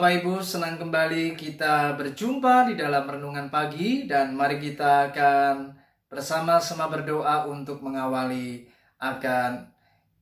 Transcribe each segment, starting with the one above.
Bapak Ibu, senang kembali kita berjumpa di dalam renungan pagi dan mari kita akan bersama-sama berdoa untuk mengawali akan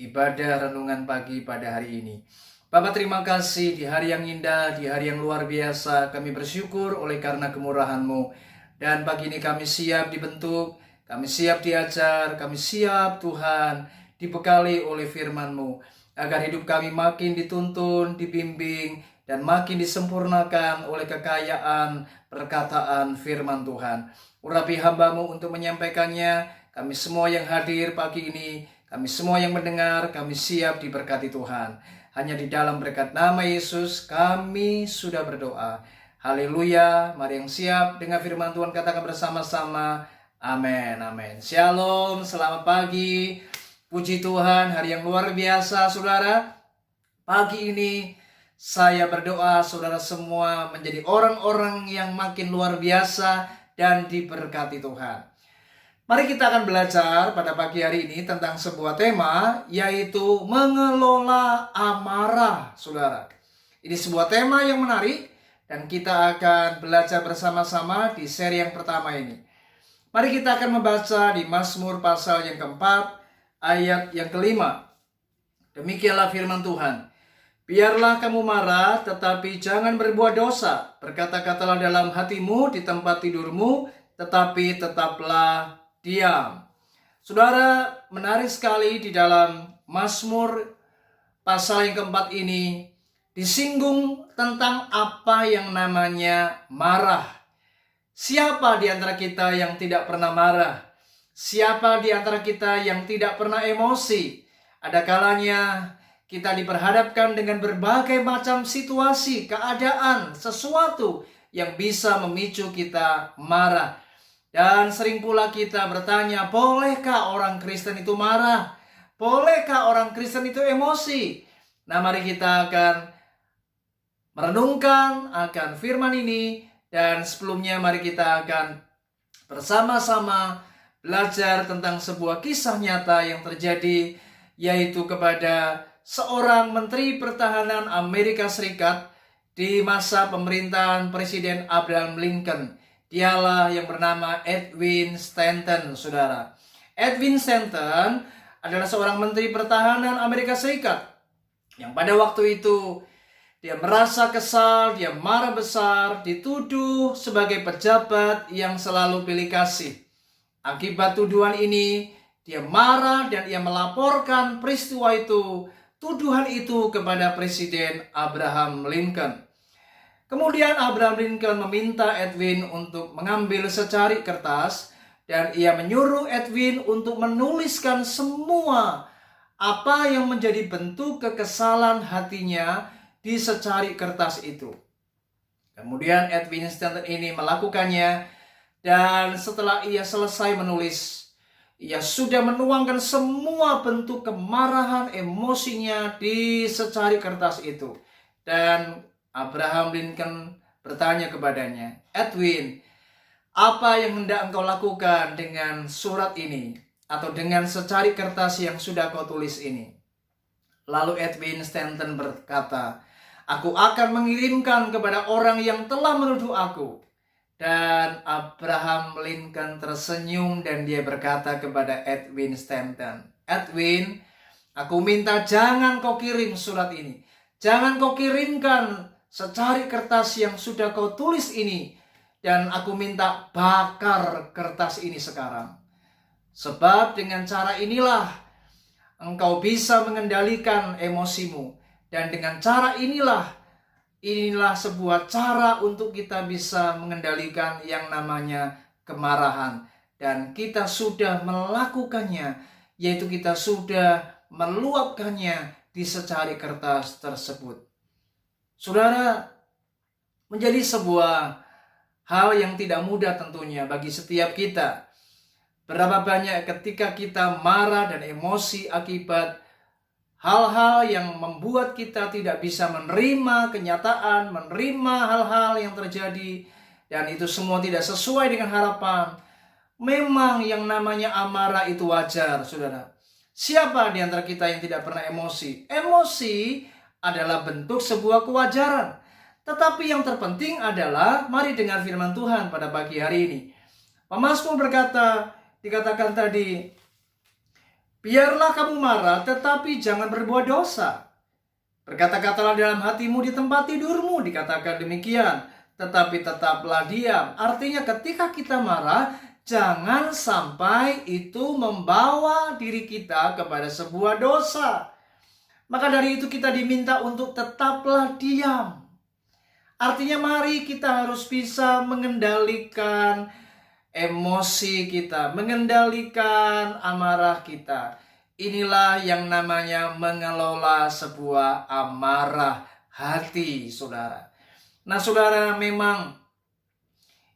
ibadah renungan pagi pada hari ini. Bapak, terima kasih di hari yang indah, di hari yang luar biasa. Kami bersyukur oleh karena kemurahan-Mu. Dan pagi ini kami siap dibentuk, kami siap diajar, kami siap Tuhan dibekali oleh firman-Mu. Agar hidup kami makin dituntun, dibimbing, dan makin disempurnakan oleh kekayaan perkataan firman Tuhan. Urapi hamba-Mu untuk menyampaikannya. Kami semua yang hadir pagi ini, kami semua yang mendengar, kami siap diberkati Tuhan. Hanya di dalam berkat nama Yesus kami sudah berdoa. Haleluya. Mari yang siap dengan firman Tuhan katakan bersama-sama. Amin, amin. Shalom, selamat pagi. Puji Tuhan, hari yang luar biasa saudara. Pagi ini saya berdoa saudara semua menjadi orang-orang yang makin luar biasa dan diberkati Tuhan. Mari kita akan belajar pada pagi hari ini tentang sebuah tema, yaitu mengelola amarah, saudara. Ini sebuah tema yang menarik dan kita akan belajar bersama-sama di seri yang pertama ini. Mari kita akan membaca di Mazmur pasal yang keempat, ayat yang kelima. Demikianlah firman Tuhan. Biarlah kamu marah, tetapi jangan berbuat dosa. Berkata-katalah dalam hatimu di tempat tidurmu, tetapi tetaplah diam. Saudara, menarik sekali di dalam Mazmur pasal yang keempat ini disinggung tentang apa yang namanya marah. Siapa di antara kita yang tidak pernah marah? Siapa di antara kita yang tidak pernah emosi? Ada kalanya kita diperhadapkan dengan berbagai macam situasi, keadaan, sesuatu yang bisa memicu kita marah. Dan sering pula kita bertanya, bolehkah orang Kristen itu marah? Bolehkah orang Kristen itu emosi? Nah, mari kita akan merenungkan akan firman ini. Dan sebelumnya mari kita akan bersama-sama belajar tentang sebuah kisah nyata yang terjadi, yaitu kepada seorang Menteri Pertahanan Amerika Serikat di masa pemerintahan Presiden Abraham Lincoln. Dialah yang bernama Edwin Stanton, saudara. Edwin Stanton adalah seorang Menteri Pertahanan Amerika Serikat yang pada waktu itu dia merasa kesal, dia marah besar, dituduh sebagai pejabat yang selalu pilih kasih. Akibat tuduhan ini, dia marah dan ia melaporkan peristiwa itu, tuduhan itu kepada Presiden Abraham Lincoln. Kemudian Abraham Lincoln meminta Edwin untuk mengambil secari kertas dan ia menyuruh Edwin untuk menuliskan semua apa yang menjadi bentuk kekesalan hatinya di secari kertas itu. Kemudian Edwin Stanton ini melakukannya dan setelah ia selesai menulis, ia sudah menuangkan semua bentuk kemarahan emosinya di secari kertas itu. Dan Abraham Lincoln bertanya kepadanya, Edwin, apa yang hendak engkau lakukan dengan surat ini? Atau dengan secari kertas yang sudah kau tulis ini? Lalu Edwin Stanton berkata, aku akan mengirimkan kepada orang yang telah menuduh aku. Dan Abraham Lincoln tersenyum dan dia berkata kepada Edwin Stanton, Edwin, aku minta jangan kau kirim surat ini. Jangan kau kirimkan secari kertas yang sudah kau tulis ini. Dan aku minta bakar kertas ini sekarang. Sebab dengan cara inilah engkau bisa mengendalikan emosimu. Dan dengan cara inilah sebuah cara untuk kita bisa mengendalikan yang namanya kemarahan. Dan kita sudah melakukannya, yaitu kita sudah meluapkannya di secari kertas tersebut. Saudara, menjadi sebuah hal yang tidak mudah tentunya bagi setiap kita. Berapa banyak ketika kita marah dan emosi akibat hal-hal yang membuat kita tidak bisa menerima kenyataan, menerima hal-hal yang terjadi, dan itu semua tidak sesuai dengan harapan. Memang yang namanya amarah itu wajar, saudara. Siapa di antara kita yang tidak pernah emosi? Emosi adalah bentuk sebuah kewajaran. Tetapi yang terpenting adalah mari dengar firman Tuhan pada pagi hari ini. Pemazmur berkata, dikatakan tadi, biarlah kamu marah tetapi jangan berbuat dosa. Berkata-katalah dalam hatimu di tempat tidurmu, dikatakan demikian. Tetapi tetaplah diam. Artinya ketika kita marah, jangan sampai itu membawa diri kita kepada sebuah dosa. Maka dari itu kita diminta untuk tetaplah diam. Artinya mari kita harus bisa mengendalikan emosi kita, mengendalikan amarah kita. Inilah yang namanya mengelola sebuah amarah hati, saudara. Nah, saudara, memang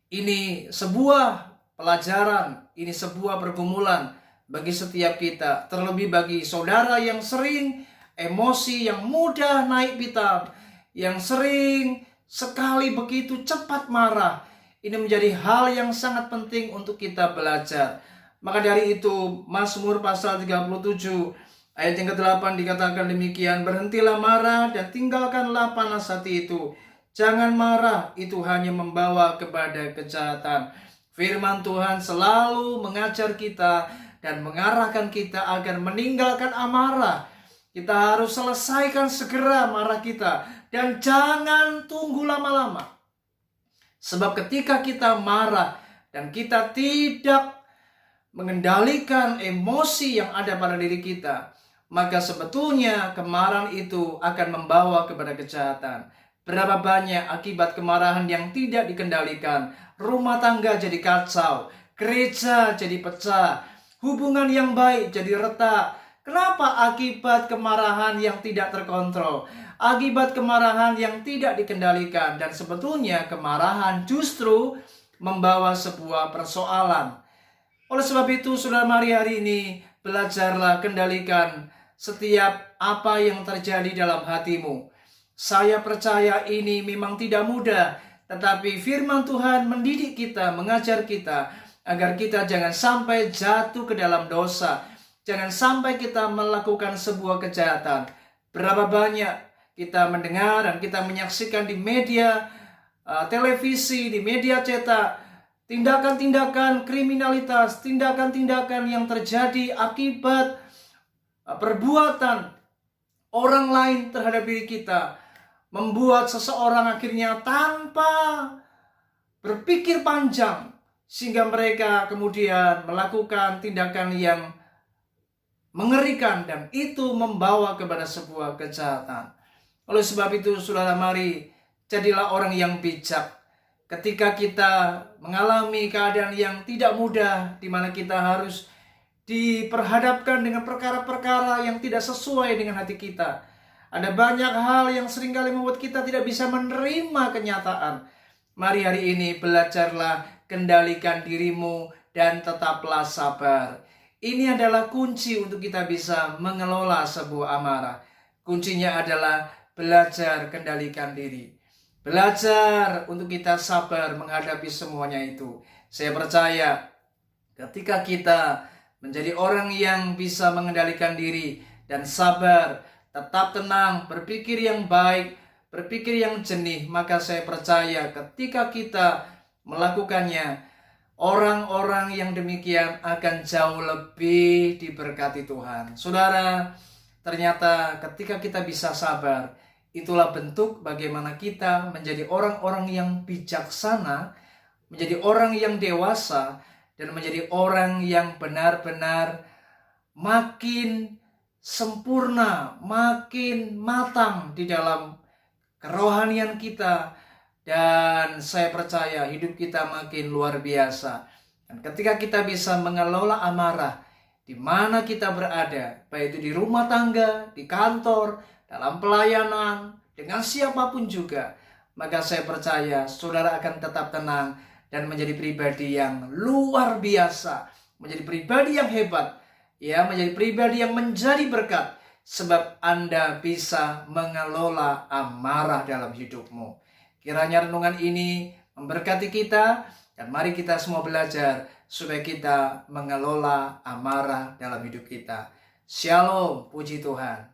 ini sebuah pelajaran, ini sebuah pergumulan bagi setiap kita. Terlebih bagi saudara yang sering emosi, yang mudah naik pitam, yang sering sekali begitu cepat marah. Ini menjadi hal yang sangat penting untuk kita belajar. Maka dari itu, Mazmur pasal 37 ayat yang ke-8 dikatakan demikian, berhentilah marah dan tinggalkanlah panas hati itu. Jangan marah, itu hanya membawa kepada kejahatan. Firman Tuhan selalu mengajar kita dan mengarahkan kita agar meninggalkan amarah. Kita harus selesaikan segera marah kita dan jangan tunggu lama-lama. Sebab ketika kita marah dan kita tidak mengendalikan emosi yang ada pada diri kita, maka sebetulnya kemarahan itu akan membawa kepada kejahatan. Berapa banyak akibat kemarahan yang tidak dikendalikan, rumah tangga jadi kacau, gereja jadi pecah, hubungan yang baik jadi retak. Kenapa? Akibat kemarahan yang tidak terkontrol, akibat kemarahan yang tidak dikendalikan. Dan sebetulnya kemarahan justru membawa sebuah persoalan. Oleh sebab itu, saudara, mari hari ini belajarlah kendalikan setiap apa yang terjadi dalam hatimu. Saya percaya ini memang tidak mudah, tetapi firman Tuhan mendidik kita, mengajar kita, agar kita jangan sampai jatuh ke dalam dosa. Jangan sampai kita melakukan sebuah kejahatan. Berapa banyak kita mendengar dan kita menyaksikan di media televisi, di media cetak, tindakan-tindakan kriminalitas, tindakan-tindakan yang terjadi akibat perbuatan orang lain terhadap diri kita, membuat seseorang akhirnya tanpa berpikir panjang, sehingga mereka kemudian melakukan tindakan yang mengerikan, dan itu membawa kepada sebuah kejahatan. Oleh sebab itu, saudara, mari jadilah orang yang bijak. Ketika kita mengalami keadaan yang tidak mudah, di mana kita harus diperhadapkan dengan perkara-perkara yang tidak sesuai dengan hati kita. Ada banyak hal yang seringkali membuat kita tidak bisa menerima kenyataan. Mari hari ini belajarlah kendalikan dirimu dan tetaplah sabar. Ini adalah kunci untuk kita bisa mengelola sebuah amarah. Kuncinya adalah belajar kendalikan diri. Belajar untuk kita sabar menghadapi semuanya itu. Saya percaya ketika kita menjadi orang yang bisa mengendalikan diri dan sabar, tetap tenang, berpikir yang baik, berpikir yang jernih, maka saya percaya ketika kita melakukannya, orang-orang yang demikian akan jauh lebih diberkati Tuhan. Saudara, ternyata ketika kita bisa sabar, itulah bentuk bagaimana kita menjadi orang-orang yang bijaksana, menjadi orang yang dewasa, dan menjadi orang yang benar-benar makin sempurna, makin matang di dalam kerohanian kita. Dan saya percaya hidup kita makin luar biasa. Dan ketika kita bisa mengelola amarah di mana kita berada, baik itu di rumah tangga, di kantor, dalam pelayanan, dengan siapapun juga, maka saya percaya saudara akan tetap tenang dan menjadi pribadi yang luar biasa, menjadi pribadi yang hebat, ya, menjadi pribadi yang menjadi berkat, sebab Anda bisa mengelola amarah dalam hidupmu. Kiranya renungan ini memberkati kita, dan mari kita semua belajar supaya kita mengelola amarah dalam hidup kita. Shalom, puji Tuhan.